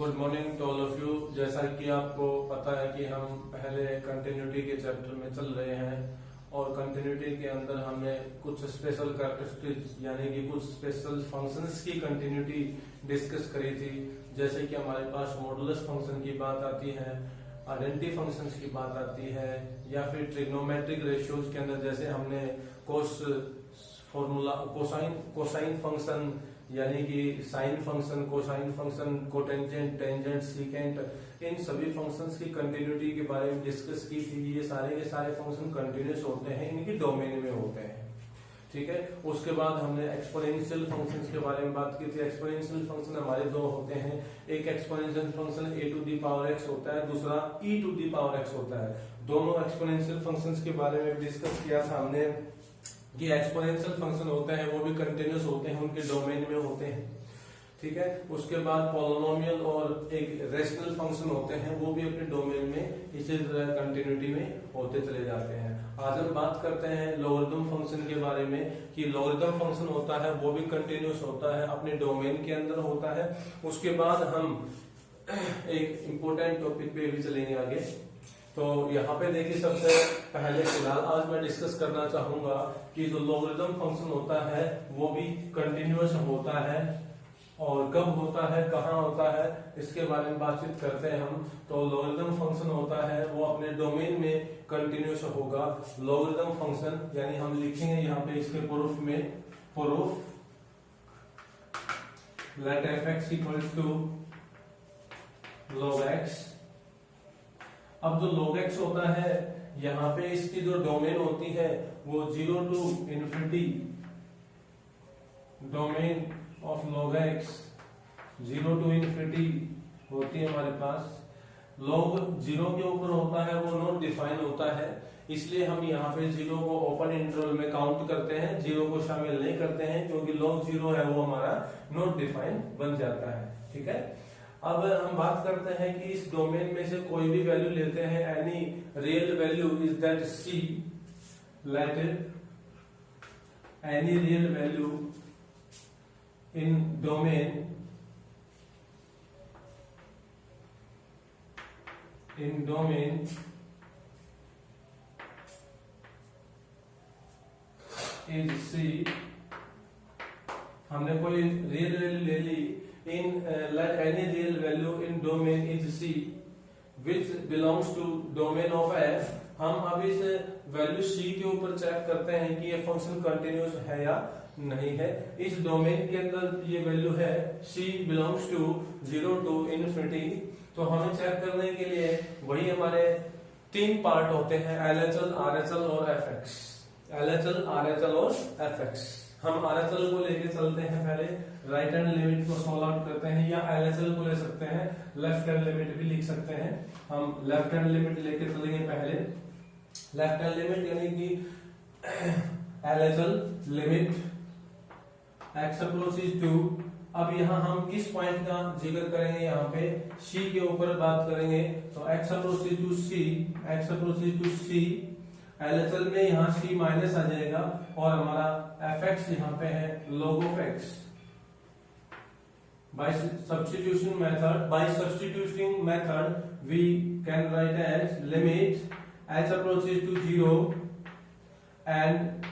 Good morning to all of you. जैसा कि आपको पता है कि हम पहले कंटिन्यूटी के चैप्टर में चल रहे हैं और कंटिन्यूटी के अंदर हमने कुछ स्पेशल कैरेक्टरिस्टिक्स यानी कि कुछ स्पेशल फंक्शंस की कंटिन्यूटी डिस्कस करी थी। जैसे कि हमारे पास मॉडुलस फंक्शन की बात आती है, आइडेंटिटी फंक्शंस की बात आती है, या फिर ट्रिग्नोमेट्रिक रेशियोज के अंदर जैसे हमने कोस फॉर्मूला कोसाइन फंक्शन यानी कि sine function, cosine function, cotangent, tangent, secant, इन सभी फंक्शंस की कंटिन्यूटी के बारे में डिस्कस की थी। ये सारे के सारे फंक्शन कंटिन्यूस होते हैं, इनकी डोमेन में होते हैं। ठीक है। उसके बाद हमने एक्सपोनेंशियल फंक्शंस के बारे में बात की थी। एक्सपोनेंशियल फंक्शन हमारे दो होते हैं, एक exponential function A to the power X होता है, दूसरा E to the power X होता है। दोनों एक्सपोनेंशियल फंक्शंस के बारे में डिस्कस किया था हमने कि एक्सपोनेंशियल फंक्शन होते हैं वो भी कंटिन्यूस होते हैं, उनके डोमेन में होते हैं। ठीक है। उसके बाद पॉलिनोमियल और एक रेशनल फंक्शन होते हैं, वो भी अपने डोमेन में इसी तरह कंटिन्यूटी में होते चले जाते हैं। आज हम बात करते हैं लॉगरिथम फंक्शन के बारे में कि लॉगरिथम फंक्शन होता है वो भी कंटिन्यूस होता है, अपने डोमेन के अंदर होता है। उसके बाद हम एक इम्पोर्टेंट टॉपिक पे भी चलेंगे आगे। तो यहाँ पे देखिए, सबसे पहले फिलहाल आज मैं डिस्कस करना चाहूंगा कि जो लॉगरिथम फंक्शन होता है वो भी कंटिन्यूअस होता है, और कब होता है, कहाँ होता है, इसके बारे में बातचीत करते हैं हम। तो लॉगरिथम फंक्शन होता है वो अपने डोमेन में कंटिन्यूअस होगा। लॉगरिथम फंक्शन यानी हम लिखेंगे यहाँ पे इसके प्रूफ में, proof let F X equals to log x। अब जो log x होता है यहाँ पे इसकी जो डोमेन होती है वो 0 to infinity, domain of log x 0 to infinity होती है हमारे पास। log 0 के ऊपर होता है वो नॉट डिफाइन होता है, इसलिए हम यहाँ पे 0 को ओपन इंटरवल में काउंट करते हैं, 0 को शामिल नहीं करते हैं, क्योंकि log 0 है वो हमारा नॉट डिफाइन बन जाता है। ठीक है। अब हम बात करते हैं कि इस डोमेन में से कोई भी वैल्यू लेते हैं, any real value is that C, let any real value in domain is C. हमने कोई रियल वैल्यू ले ली, in let any real value in domain is C which belongs to domain of F। हम अब इस value C के ऊपर check करते हैं कि ये फंक्शन कंटिन्यूअस है या नहीं है। इस डोमेन के अंदर ये वैल्यू है C belongs to 0 to infinity। तो हमें चेक करने के लिए वही हमारे तीन पार्ट होते हैं, LHL, RHL और FX। LHL, RHL और FX। हम RHL को लेके चलते हैं, पहले राइट हैंड लिमिट को सॉल्व आउट करते हैं, या LHL को ले सकते हैं, लेफ्ट हैंड लिमिट भी लिख सकते हैं। हम लेफ्ट हैंड लिमिट लेके चलेंगे पहले। लेफ्ट हैंड लिमिट यानी कि LHL limit x approaches to. अब यहाँ हम किस पॉइंट का जिक्र करेंगे, यहाँ पे C के ऊपर बात करेंगे। तो x approaches to C, LHL में यहाँ C माइनस आ जाएगा और हमारा fx यहाँ पे है log of x। By substituting method we can write as limit h approaches to 0 and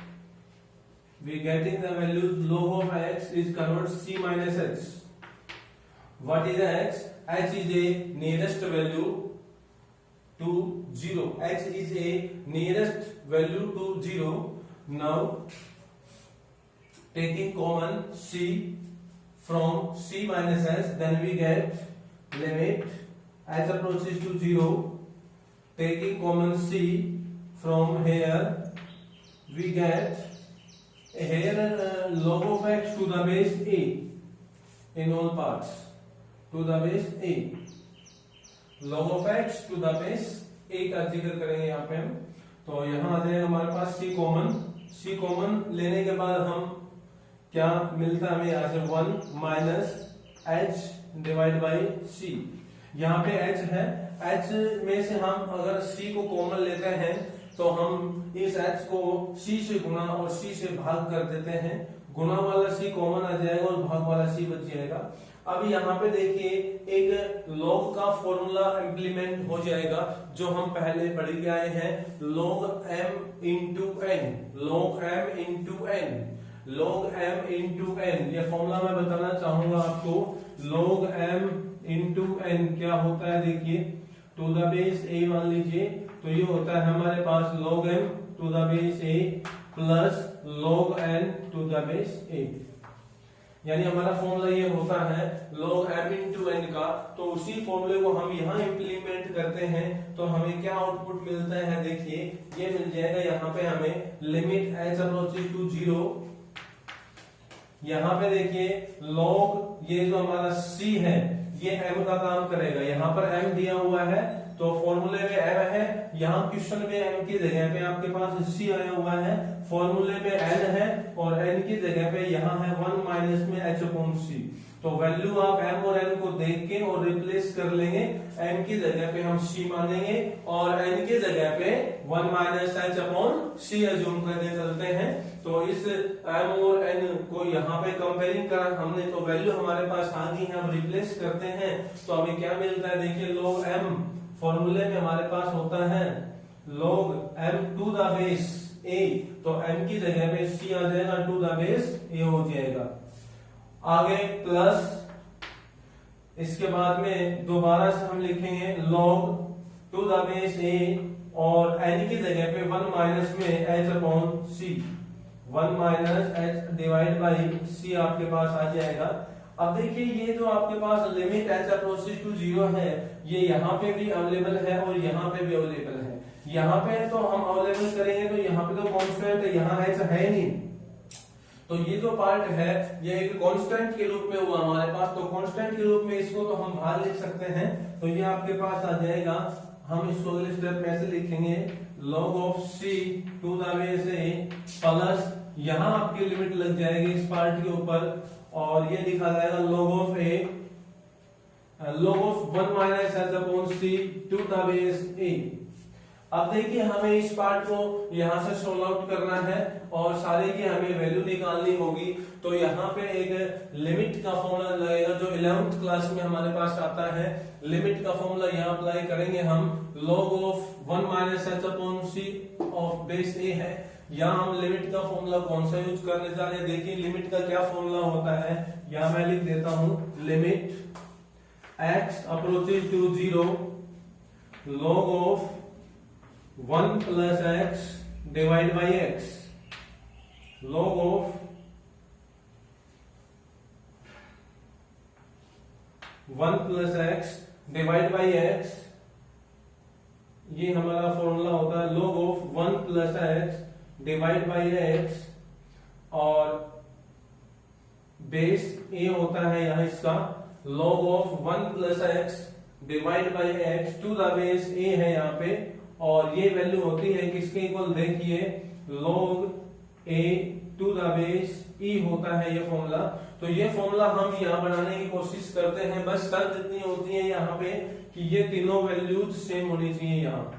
we getting the value log of x is convert C minus h. What is h? H is a nearest value to 0. H is a nearest value to 0. Now taking common C from C minus h, then we get limit h approaches to 0. Taking common C from here, we get here log of x to the base a in all parts, to the base a। log of x to the base a का जिक्र करेंगे यहाँ पे हम। तो यहाँ आ जाएगा हमारे पास C कॉमन लेने के बाद हम क्या मिलता है हमें, यहाँ से 1 minus h divide by C। यहाँ पे h है, h में से हम अगर C को कॉमन लेते हैं तो हम इस h को c से गुणा और c से भाग कर देते हैं। गुणा वाला c कॉमन आ जाएगा और भाग वाला c बच जाएगा। अब यहाँ पे देखिए एक log का फॉर्मूला इंप्लीमेंट हो जाएगा जो हम पहले पढ़ के आए हैं, log m into n, log m into n, log m into n। ये फॉर्मूला मैं बताना चाहूंगा आपको। log m इंटू n क्या होता है, देखिए टू द बेस a मान लीजिए, तो ये होता है हमारे पास log m to the base a plus log n to the base a। यानी हमारा फॉर्मूला ये होता है log m इंटू n का। तो उसी फॉर्मूले को हम यहाँ इंप्लीमेंट करते हैं तो हमें क्या आउटपुट मिलता है, देखिए ये मिल जाएगा। यहाँ पे हमें लिमिट h अप्रोचेस टू 0, यहाँ पे देखिए log ये जो हमारा c है ये m का काम करेगा। यहाँ पर m दिया हुआ है तो फॉर्मूले में m है, यहाँ क्वेश्चन में m की जगह पे आपके पास c आया हुआ है, फॉर्मूले में n है और n की जगह पे यहाँ है 1 माइनस में h अपॉन c। तो वैल्यू आप m और n को देख के और रिप्लेस कर लेंगे। m की जगह पे हम c मानेंगे और n की जगह पे 1 minus h upon c assume करने चलते हैं। तो इस m और n को यहाँ पे कंपेयरिंग करा हमने तो वैल्यू हमारे पास आ गई है। हम रिप्लेस करते हैं तो हमें क्या मिलता है, देखिए log m फॉर्मूले में हमारे पास होता है log m to the base a, तो m की जगह पे c आ जाएगा, टू द बेस a हो जाएगा। आगे प्लस, इसके बाद में दोबारा से हम लिखेंगे log to the base a और n की जगह पे 1 माइनस में h upon c, 1 minus h divide by c आपके पास आ जाएगा। अब देखिए ये जो आपके पास लिमिट h अप्रोचेस टू 0 है ये यहाँ पे भी अवेलेबल है और यहाँ पे भी अवेलेबल है। यहाँ पे तो हम अवेलेबल करेंगे तो यहाँ पे तो कांस्टेंट है, यहाँ h है नहीं, तो ये जो पार्ट है ये एक कांस्टेंट के रूप में हुआ हमारे पास। तो कांस्टेंट के रूप में इसको तो हम बाहर लिख सकते हैं, तो ये आपके पास आ जाएगा। हम इसको अगले स्टेप में ऐसे लिखेंगे log of c to the base a plus यहाँ आपकी लिमिट लग जाएगी इस पार्ट के ऊपर और ये लिखा जाएगा log of a, log of 1 minus h upon c to the base a। अब देखिए हमें इस पार्ट को यहाँ से सोल्व आउट करना है और सारे की हमें वैल्यू निकालनी होगी। तो यहाँ पे एक लिमिट का फॉर्मूला लगेगा जो 11th क्लास में हमारे पास आता है। लिमिट का फॉर्मूला यहाँ अप्लाई करेंगे हम, log of 1 minus h upon c of base a है। यहाँ हम लिमिट का फॉर्मूला कौन सा यूज करने जा रहे हैं, देखिए लिमिट का क्या फॉर्मूला होता है। यहाँ मैं लिख देता हूँ limit x approaches to 0 log of 1 plus x divide by x, log of 1 plus x divide by x, ये हमारा फॉर्मूला होता है log of 1 plus x divide by x और बेस a होता है यहाँ इसका log of 1 plus x divide by x to the base a है यहाँ पे और ये वैल्यू होती है किसके इक्वल, देखिए log a to the base e होता है ये फॉर्मूला। तो ये फॉर्मूला हम यहाँ बनाने की कोशिश करते हैं, बस शर्त इतनी होती है यहाँ पे कि ये तीनों वैल्यूज सेम होनी चाहिए। यहाँ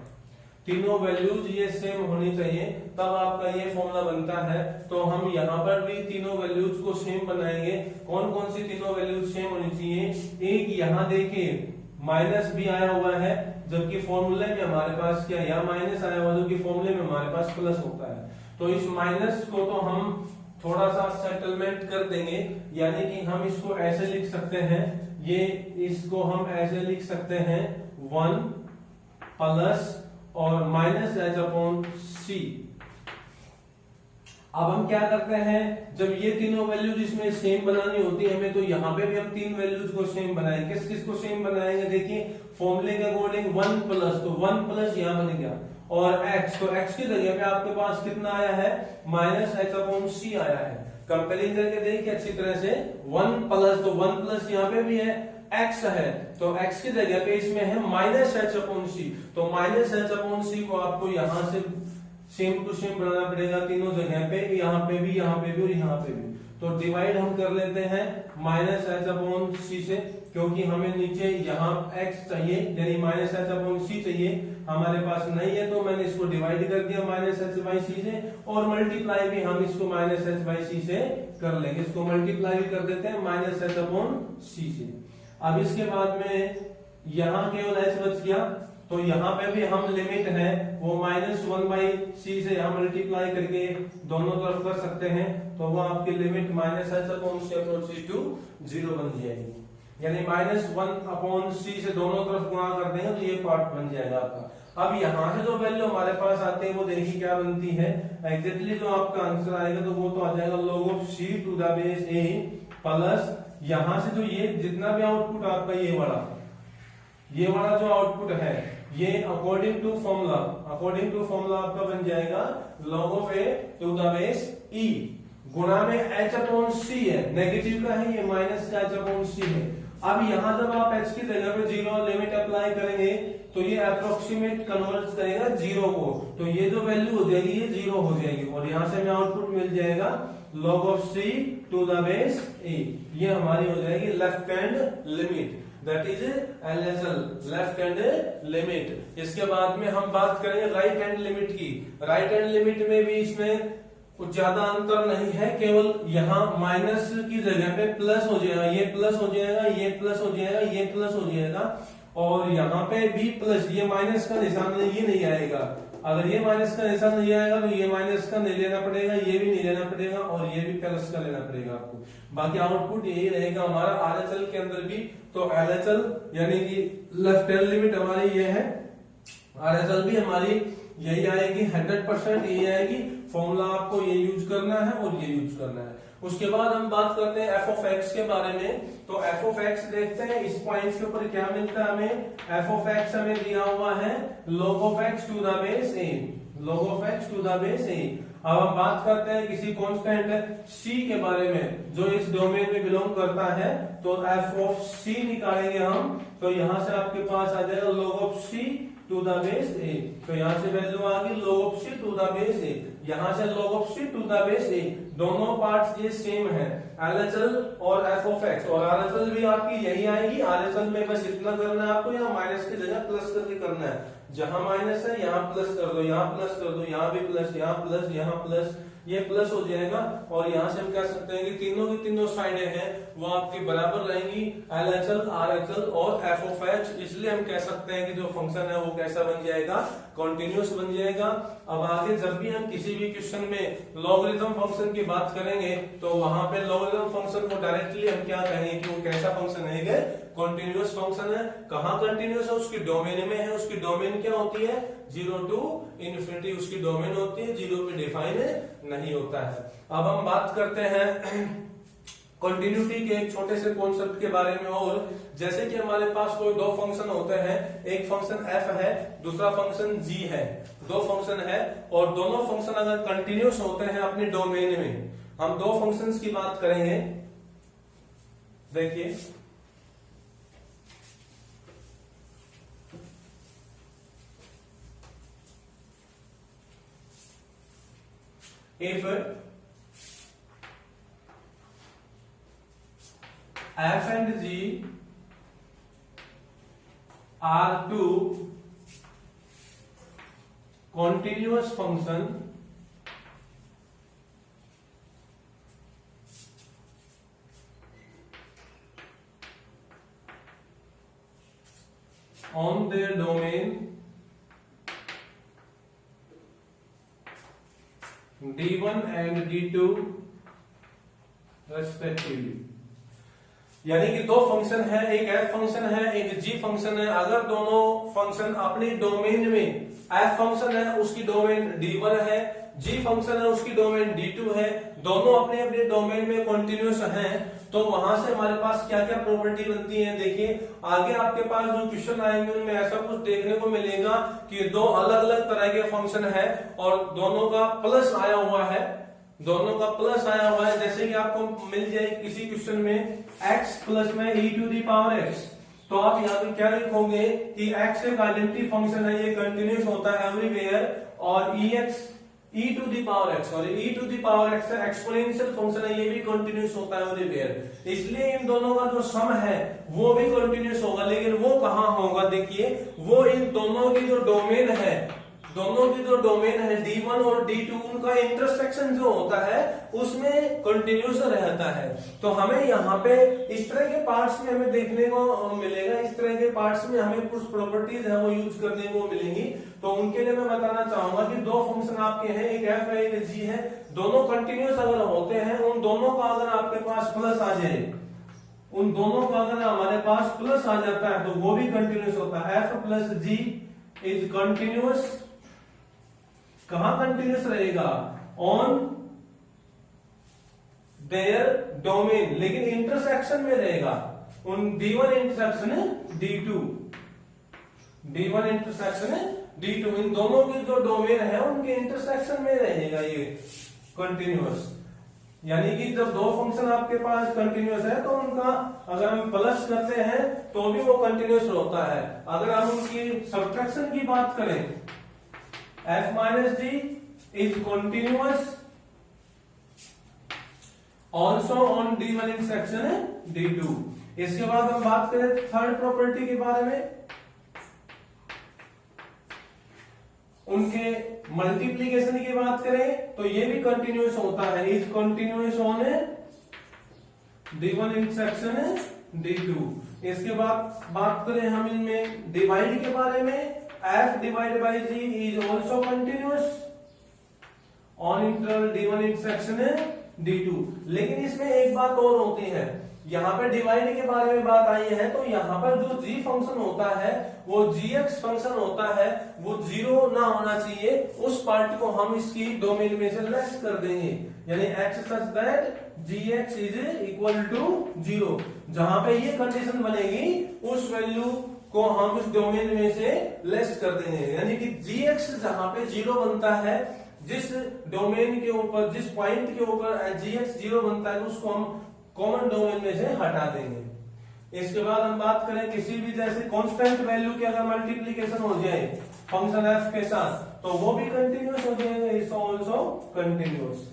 तीनों वैल्यूज ये सेम होनी चाहिए तब आपका ये फॉर्मूला बनता है। तो हम यहाँ पर भी तीनों वैल्यूज को सेम बनाएंगे। कौन कौन सी तीनों वैल्यूज सेम होनी चाहिए, एक यहाँ देखिए माइनस भी आया हुआ है जबकि फॉर्मूले में हमारे पास क्या, यहाँ माइनस आया हुआ जबकि फॉर्मूले में हमारे पास प्लस होता है। तो इस माइनस को तो हम थोड़ा सा सेटलमेंट कर देंगे, यानी कि हम इसको ऐसे लिख सकते हैं, ये इसको हम ऐसे लिख सकते हैं 1 प्लस और माइनस h अपॉन c। अब हम क्या करते हैं, जब ये तीनों वैल्यूज इसमें सेम बनानी होती है हमें, तो यहाँ पे भी हम तीन वैल्यूज को सेम बनाएंगे। किस किस को सेम बनाएंगे, देखिए फॉर्मूले के अकॉर्डिंग 1 प्लस, तो 1 प्लस यहाँ बन गया और x, तो x की जगह पे आपके पास कितना आया है, माइनस h अपॉन c आया है। कंपेयरिंग करके देखिए अच्छी तरह से, 1 प्लस, तो 1 प्लस यहाँ पे भी है, x है तो x की जगह पे इसमें है माइनस h अपॉन c, तो माइनस h अपॉन c को आपको यहाँ से सेम टू सेम बनाना पड़ेगा तीनों जगह पे, यहाँ पे भी, यहाँ पे भी और यहाँ पे भी। तो डिवाइड हम कर लेते हैं माइनस एच अपॉन सी से, क्योंकि हमें नीचे यहाँ x चाहिए यानी माइनस एच अपॉन सी चाहिए, हमारे पास नहीं है तो मैंने इसको डिवाइड कर दिया माइनस एच बाई सी से, और मल्टीप्लाई भी हम इसको माइनस एच बाई सी से कर लेंगे, इसको मल्टीप्लाई भी कर देते हैं माइनस एच अपॉन सी से। अब इसके बाद में यहाँ केवल h बच गया, तो यहाँ पे भी हम लिमिट है वो माइनस वन बाई सी से हम मल्टीप्लाई करके दोनों तरफ कर सकते हैं, तो वो आपकी limit minus H upon C approaches to 0 बन जाएगी, यानी माइनस वन अपॉन सी से दोनों तरफ गुणा कर देंगे तो ये पार्ट बन जाएगा आपका। अब यहाँ से जो वैल्यू हमारे पास आते हैं वो देखिए क्या बनती है, एग्जैक्टली जो आपका आंसर आएगा तो वो तो आ जाएगा log of C to the base A plus यहाँ से जो ये जितना भी आउटपुट आपका ये वाला जो आउटपुट है ये अकॉर्डिंग टू फॉर्मूला आपका बन जाएगा log of A to the base E गुणा में h अपॉन सी है, नेगेटिव का है ये, माइनस h अपॉन सी है। अब यहाँ जब आप h की जगह पे 0 लिमिट अप्लाई करेंगे तो ये अप्रोक्सीमेट कन्वर्ट करेगा 0 को, तो ये जो वैल्यू हो जाएगी ये 0 हो जाएगी, और यहाँ से हमें आउटपुट मिल जाएगा log of c to the base a, ये हमारी हो जाएगी left hand limit, that is LHL, left hand limit. इसके बाद में हम बात करेंगे राइट हैंड लिमिट की। राइट हैंड लिमिट में भी इसमें कुछ ज्यादा अंतर नहीं है, केवल यहाँ माइनस की जगह पे प्लस हो जाएगा, ये प्लस हो जाएगा, ये प्लस हो जाएगा, ये प्लस हो जाएगा, और यहाँ पे भी प्लस, ये माइनस का निशान ये नहीं आएगा, अगर ये माइनस का निशान नहीं आएगा तो ये माइनस का नहीं लेना पड़ेगा, ये भी नहीं लेना पड़ेगा, और ये भी प्लस का लेना पड़ेगा आपको। बाकी आउटपुट यही रहेगा हमारा RHL के अंदर भी। तो LHL यानी कि लेफ्ट हैंड लिमिट हमारी ये है, RHL भी हमारी यही आएगी, 100% यही आएगी। फॉर्मूला आपको ये यूज करना है और ये यूज करना है। उसके बाद हम बात करते हैं f ऑफ x के बारे में। तो f ऑफ x देखते हैं इस पॉइंट के ऊपर क्या मिलता है हमें। f ऑफ x हमें दिया हुआ है log of x to the base a, log of x to the base a। अब हम बात करते हैं किसी कांस्टेंट c के बारे में जो इस डोमेन में बिलोंग करता है, तो f ऑफ c निकालेंगे हम, तो यहां से आपके पास आ जाएगा log of c to the base a, तो यहाँ से वैल्यू आ गई log of c to the base a, यहाँ से log of c to the base a, दोनों पार्ट्स ये सेम है, LHL और f ऑफ x, और RHL भी आपकी यही आएगी। RHL में बस इतना करना है आपको, यहाँ माइनस की जगह प्लस करके करना है, जहां माइनस है यहाँ प्लस कर दो, यहाँ प्लस कर दो, यहाँ भी प्लस, यहाँ प्लस, यहाँ प्लस, ये प्लस हो जाएगा। और यहाँ से हम कह सकते हैं कि तीनों की तीनों साइडें हैं वो आपकी बराबर रहेंगी, LHL, RHL और f ऑफ h। इसलिए हम कह सकते हैं कि जो फंक्शन है वो कैसा बन जाएगा, कॉन्टिन्यूस बन जाएगा। अब आगे जब भी हम किसी भी क्वेश्चन में लॉगरिथम फंक्शन की बात करेंगे तो वहां पे लॉगरिथम फंक्शन को डायरेक्टली हम क्या कहेंगे कि वो कैसा फंक्शन है, कॉन्टिन्यूस फंक्शन है। कहाँ कंटिन्यूस है, उसकी डोमेन में है। उसकी डोमेन क्या होती है, 0 टू इन्फिनिटी उसकी डोमेन होती है, 0 पे डिफाइन नहीं होता है। अब हम बात करते हैं कंटिन्यूटी के एक छोटे से कॉन्सेप्ट के बारे में। और जैसे कि हमारे पास कोई दो फंक्शन होते हैं, एक फंक्शन f है, दूसरा फंक्शन g है, दो फंक्शन है, और दोनों फंक्शन अगर कंटिन्यूस होते हैं अपने डोमेन में, हम दो फंक्शंस की बात करेंगे। देखिए if f and g are two continuous function on their domain D1 and D2 respectively, यानी कि दो फंक्शन है, एक f फंक्शन है, एक g फंक्शन है। अगर दोनों फंक्शन अपने डोमेन में, f फंक्शन है उसकी डोमेन D1 है, g फंक्शन है उसकी डोमेन D2 है, दोनों अपने अपने डोमेन में कॉन्टिन्यूस हैं, तो वहां से हमारे पास क्या क्या प्रॉपर्टी बनती है। देखिए आगे आपके पास जो क्वेश्चन आएंगे उनमें ऐसा कुछ देखने को मिलेगा कि दो अलग अलग तरह के फंक्शन है और दोनों का प्लस आया हुआ है, दोनों का प्लस आया हुआ है। जैसे कि आपको मिल जाए किसी क्वेश्चन में x प्लस में e to the power x, तो आप यहाँ पे क्या लिखोगे कि x एक आइडेंटिटी फंक्शन है, ये कंटिन्यूस होता है एवरीवेयर, और ex e to the power x, और e to the power x exponential function है, ये भी कंटिन्यूस होता है और पेयर, इसलिए इन दोनों का जो सम है वो भी कंटिन्यूस होगा। लेकिन वो कहाँ होगा, देखिए वो इन दोनों की जो डोमेन है, दोनों की जो डोमेन है D1 और D2, उनका इंटरसेक्शन जो होता है उसमें कंटिन्यूस रहता है। तो हमें यहाँ पे इस तरह के पार्ट्स में हमें देखने को मिलेगा, इस तरह के पार्ट्स में हमें कुछ प्रॉपर्टीज है वो यूज करने को मिलेंगी। तो उनके लिए मैं बताना चाहूंगा कि दो फंक्शन आपके हैं, एक f है एक g है, दोनों कंटिन्यूस अगर होते हैं, उन दोनों का अगर आपके पास प्लस आ जाए, उन दोनों का अगर हमारे पास प्लस आ जाता है तो वो भी कंटिन्यूस होता है। f plus g is continuous, कहां कंटिन्यूस रहेगा, ऑन देयर डोमेन, लेकिन इंटरसेक्शन में रहेगा, उन D1 intersection D2, D1 intersection D2, इन दोनों की जो डोमेन है उनके इंटरसेक्शन में रहेगा ये कंटिन्यूस। यानी कि जब दो फंक्शन आपके पास कंटिन्यूस है तो उनका अगर हम प्लस करते हैं तो भी वो कंटिन्यूस होता है। अगर हम उनकी सब्ट्रैक्शन की बात करें, f minus G is continuous also on D1 intersection D2। इसके बाद हम बात करें थर्ड प्रॉपर्टी के बारे में, उनके मल्टीप्लीकेशन की बात करें तो ये भी कंटिन्यूस होता है, is continuous on D1 intersection D2। इसके बाद बात करें हम इनमें डिवाइड के बारे में, f divide by g is also continuous on interval D1 intersection D2। लेकिन इसमें एक बात और होती है, यहाँ पे डिवाइड के बारे में बात आई है तो यहाँ पर जो g फंक्शन होता है वो gx फंक्शन होता है, वो जीरो ना होना चाहिए, उस पार्ट को हम इसकी डोमेन में से लेस कर देंगे, यानी x such that gx is equal to 0। जहां पे ये कंडीशन बनेगी उस वैल्यू को हम इस डोमेन में से लेस कर देंगे, यानी कि gx जहां पे 0 बनता है, जिस डोमेन के ऊपर, जिस पॉइंट के ऊपर gx 0 बनता है तो उसको हम कॉमन डोमेन में से हटा देंगे। इसके बाद हम बात करें किसी भी जैसे कांस्टेंट वैल्यू की अगर मल्टीप्लिकेशन हो जाए फंक्शन f के साथ तो वो भी कंटिन्यूस हो जाएगा, is also continuous.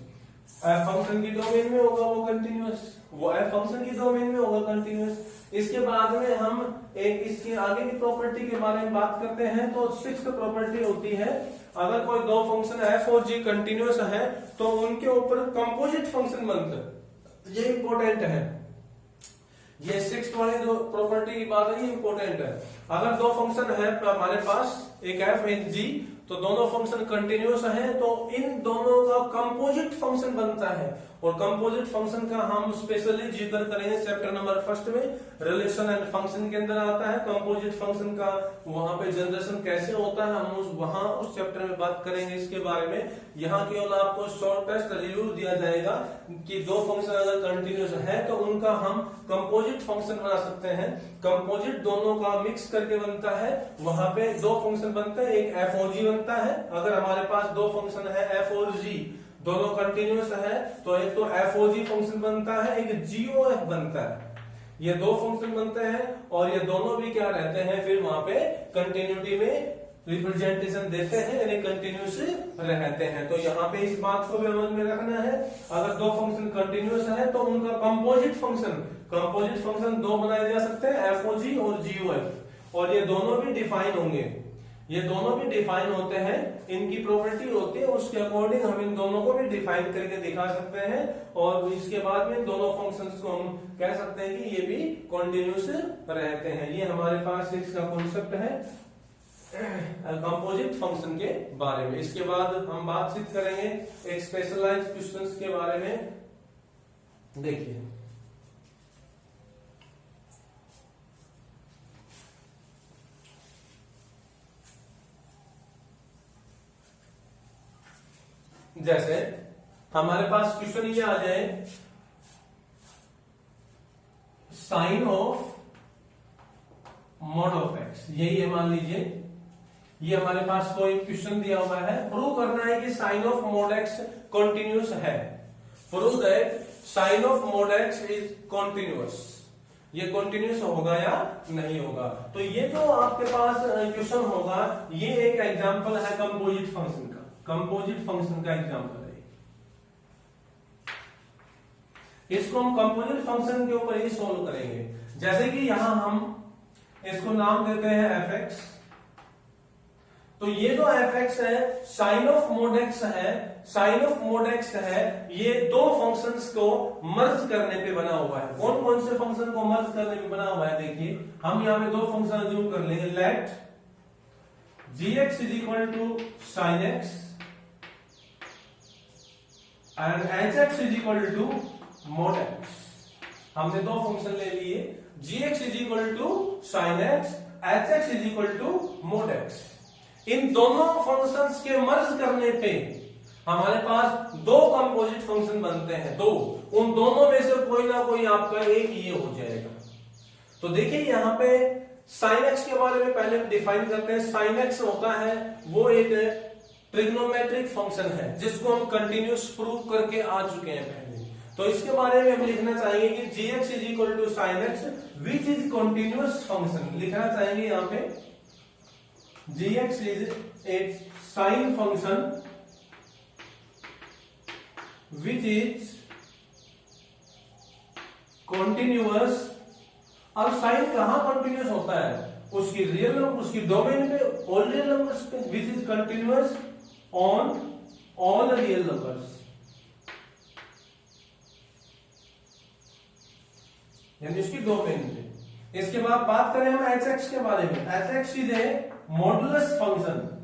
f function की डोमेन में होगा वो कंटिन्यूस, वो f फंक्शन की डोमेन में होगा कंटिन्यूस। इसके बाद में हम एक इसके आगे की प्रॉपर्टी के बारे में बात करते हैं। तो सिक्स्थ प्रॉपर्टी होती है, अगर कोई दो फंक्शन f और g कंटिन्यूस है तो उनके ऊपर कंपोजिट फंक्शन बनता है, ये इंपॉर्टेंट है। ये सिक्स्थ वाली जो प्रॉपर्टी की बात है ये इंपॉर्टेंट है। अगर दो फंक्शन है हमारे पास, एक f एक g, तो दोनों फंक्शन कंटिन्यूस हैं तो इन दोनों का कंपोजिट फंक्शन बनता है। और कंपोजिट फंक्शन का हम स्पेशली जिक्र करेंगे चैप्टर नंबर 1 में, रिलेशन एंड फंक्शन के अंदर आता है कंपोजिट फंक्शन का, वहां पे जनरेशन कैसे होता है हम उस चैप्टर में बात करेंगे इसके बारे में। यहाँ केवल आपको शॉर्टेस्ट रिव्यू दिया जाएगा कि दो फंक्शन अगर कंटिन्यूस है तो उनका हम कंपोजिट फंक्शन बना सकते हैं। कंपोजिट दोनों का मिक्स करके बनता है, वहां पे दो फंक्शन बनते हैं, एक f और g बनता है। अगर हमारे पास दो फंक्शन है f और g, दोनों कंटिन्यूस है तो एक तो f और g फंक्शन बनता है, एक g-o-f बनता है। ये दो फंक्शन बनते हैं और ये दोनों भी क्या रहते हैं, फिर वहां पे कंटिन्यूटी में रिप्रेजेंटेशन देते हैं, यानी कंटिन्यूस रहते हैं। तो यहाँ पे इस बात को भी समझ में रखना है, अगर दो फंक्शन कंटिन्यूस है तो उनका कंपोजिट फंक्शन दो बनाए जा सकते हैं, f और g और g-o-f, और ये दोनों भी डिफाइन होंगे, ये दोनों भी डिफाइन होते हैं, इनकी प्रॉपर्टी होती है, उसके अकॉर्डिंग हम इन दोनों को भी डिफाइन करके दिखा सकते हैं। और इसके बाद में दोनों फंक्शंस को हम कह सकते हैं कि ये भी कंटिन्यूस रहते हैं। ये हमारे पास इसका कॉन्सेप्ट है कंपोजिट फंक्शन के बारे में। इसके बाद हम बातचीत करेंगे एक स्पेशलाइज्ड क्वेश्चंस के बारे में। देखिए जैसे हमारे पास क्वेश्चन ये आ जाए, sine of mod of X, यही है, मान लीजिए ये हमारे पास कोई क्वेश्चन दिया हुआ है, प्रूव करना है कि sine of mod X continuous है। Prove that sine of mod X is continuous, ये कंटिन्यूस होगा या नहीं होगा। तो ये जो आपके पास क्वेश्चन होगा ये एक एग्जांपल है कंपोजिट फंक्शन का। कंपोजिट फंक्शन का एग्जांपल है। इसको हम कंपोजिट फंक्शन के ऊपर ही सोल्व करेंगे। जैसे कि यहां हम इसको नाम देते हैं fx, तो ये जो fx है साइन ऑफ मोड x है, साइन ऑफ मोड x है, ये दो फंक्शंस को मर्ज करने पे बना हुआ है। कौन कौन से फंक्शन को मर्ज करने पे बना हुआ है, देखिए हम यहां पे दो फंक्शन अज्यूम कर लेंगे। Let gx is equal to sine x and hx is equal to mod x। हमने दो फंक्शन ले लिए, gx is equal to sine x, hx is equal to mod x। इन दोनों फंक्शंस के मर्ज करने पे हमारे पास दो कंपोजिट फंक्शन बनते हैं, दो। उन दोनों में से कोई ना कोई आपका एक ये हो जाएगा। तो देखिए यहां पे साइन एक्स के बारे में पहले डिफाइन करते हैं। साइन एक्स होता है वो एक ट्रिग्नोमेट्रिक फंक्शन है जिसको हम कंटिन्यूस प्रूव करके आ चुके हैं पहले। तो इसके बारे में हम लिखना चाहेंगे कि gx is equal to sine X which is continuous function. लिखना चाहेंगे यहां पे gx is a sine function which is continuous. अब साइन कहां कॉन्टिन्यूअस होता है, उसकी रियल नंबर, उसकी डोमेन पे, ऑल रियल नंबर्स पे, which is continuous on all real numbers, यानी उसकी डोमेन पे। इसके बाद बात करें हम hx के बारे में। hx is a modulus function.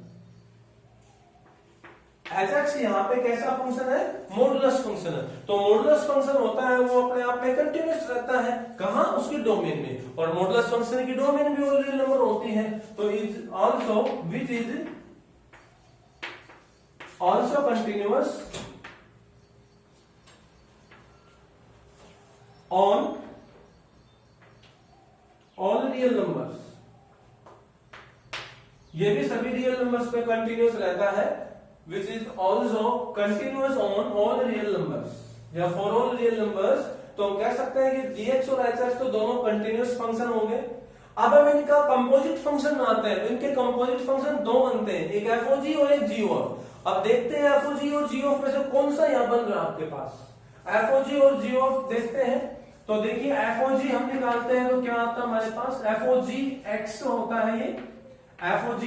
hx यहां पे कैसा फंक्शन है, मॉडुलस फंक्शन है। तो मॉडुलस फंक्शन होता है वो अपने आप में कंटिन्यूअस रहता है, कहां, उसकी डोमेन में। और मॉडुलस फंक्शन की डोमेन भी ऑल रियल नंबर होती है। तो is also which is also continuous on all real numbers. ये भी सभी रियल नंबर्स पे कंटिन्यूअस रहता है। Which is also continuous on all real numbers या फॉर ऑल रियल नंबर्स। तो हम कह सकते हैं कि gx और hx तो दोनों कंटिन्यूअस फंक्शन होंगे। अब हम इनका कंपोजिट फंक्शन बनाते हैं। इनके कंपोजिट फंक्शन दो बनते हैं, एक fog और एक gOf। अब देखते हैं fog और gOf में से कौन सा यहां बन रहा है आपके पास। fog और gOf देखते हैं। तो देखिए fog हम निकालते हैं तो क्या आता है हमारे पास, fog होता है ये fog,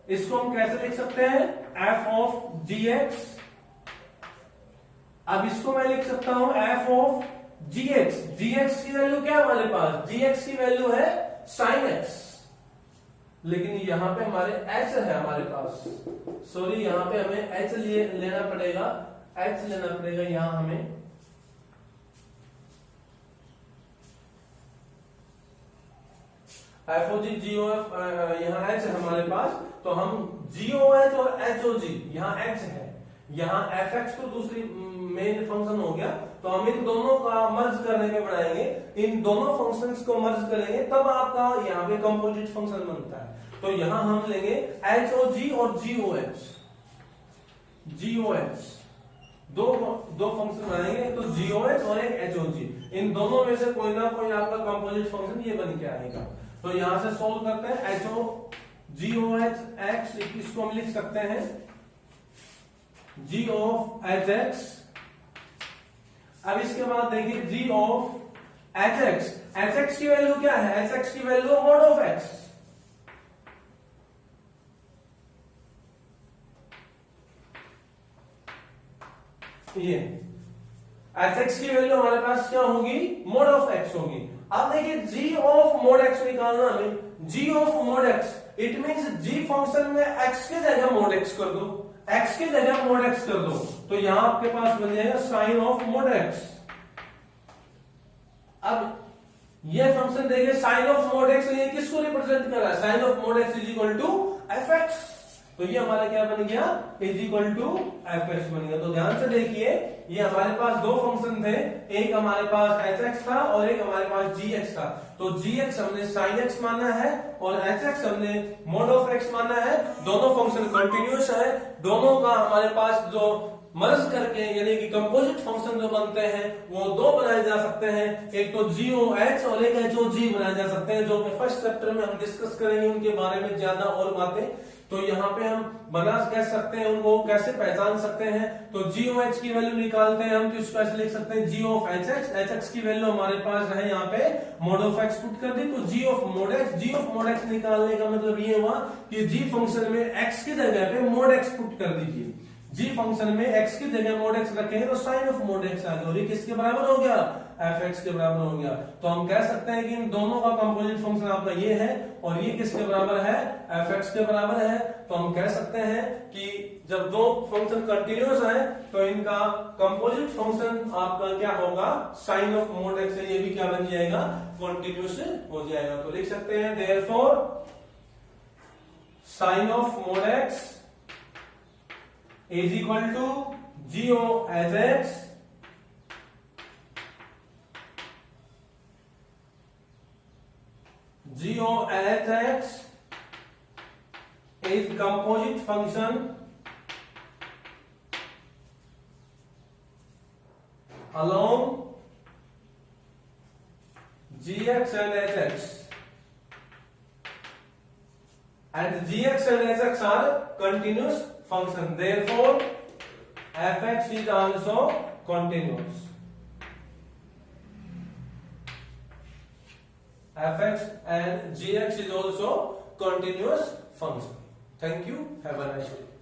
इसको हम कैसे लिख सकते हैं, f ऑफ gx। अब इसको मैं लिख सकता हूं f ऑफ gx। gx की वैल्यू क्या है हमारे पास, gx की वैल्यू है sin x, लेकिन यहां पे हमारे h है हमारे पास, सॉरी यहां पे हमें h लेना पड़ेगा, h लेना पड़ेगा यहां हमें। fog gOf यहाँ h है हमारे पास, तो हम gOh और hog यहाँ x है, यहाँ fx तो दूसरी मेन फंक्शन हो गया। तो हम इन दोनों का मर्ज करने में बनाएंगे, इन दोनों फंक्शंस को मर्ज करेंगे तब आपका यहाँ पे कंपोजिट फंक्शन बनता है। तो यहाँ हम लेंगे hog और gOh, दो फंक्शन बनाएंगे, तो gOh और एक hog। इन दोनों में से कोई ना कोई आपका कंपोजिट फंक्शन ये बन के आएगा। तो यहां से सोल्व करते हैं gOh x, इसको हम लिख सकते हैं g ऑफ hx। अब इसके बाद देखिए g ऑफ hx, hx की वैल्यू क्या है, hx की वैल्यू मॉड ऑफ x। ये hx की वैल्यू हमारे पास क्या होगी, मोड ऑफ x होगी। अब देखिए g ऑफ मोड x निकालना हमें, g of mod x, it means g function में x के जगह मोड x कर दो, x के जगह मोड x कर दो, तो यहां आपके पास बन जाएगा साइन ऑफ मोड x। अब ये फंक्शन देखिए साइन ऑफ मोड x, ये किसको रिप्रेजेंट कर रहा है, sine of mod x is equal to fx। तो ये हमारा क्या बन गया, इज इक्वल टू fx बन गया। तो ध्यान से देखिए ये हमारे पास दो फंक्शन थे, एक हमारे पास hx था और एक हमारे पास gx था। तो gx हमने sin x माना है और hx हमने mod ऑफ x माना है। दोनों फंक्शन कंटिन्यूअस है, दोनों का हमारे पास जो मर्ज करके यानी कि कंपोजिट फंक्शन जो बनते हैं वो दो बनाए जा सकते हैं, एक तो gOh और एक hog बनाए जा सकते हैं, जो कि फर्स्ट चैप्टर में हम डिस्कस करेंगे उनके बारे में ज्यादा और बातें। तो यहाँ पे हम बना कैसे सकते हैं, उनको कैसे पहचान सकते हैं, तो जी ऑफ एच की वैल्यू निकालते हैं हम, तो इसको ऐसे लिख सकते हैं G of H X, H X की वैल्यू हमारे पास है यहाँ पे मोड ऑफ एक्स पुट कर दी, तो G of mod X, G of mod X निकालने का मतलब ये हुआ कि जी फंक्शन में एक्स की जगह पे मोड एक्स पुट कर दीजिए, जी फंक्शन में एक्स की जगह मोड एक्स रखेंगे तो साइन ऑफ मोड एक्स आ गया, और ये किसके बराबर हो गया, एफ एक्स के बराबर हो गया। तो हम कह सकते हैं कि इन दोनों का कंपोजिट फंक्शन आपका ये है और ये किसके बराबर है, एफ एक्स के बराबर है। तो हम कह सकते हैं कि जब दो फंक्शन कंटिन्यूअस है तो इनका कंपोजिट फंक्शन आपका क्या होगा, साइन ऑफ मोड एक्स है, ये भी क्या बन जाएगा, कंटिन्यूअस हो जाएगा। तो लिख सकते हैं therefore sign of mod x is equal to GO as X GO as X is composite function along GX and HX, and GX and HX are continuous function, therefore fx is also continuous, fx and gx is also continuous function. Thank you, have a nice day.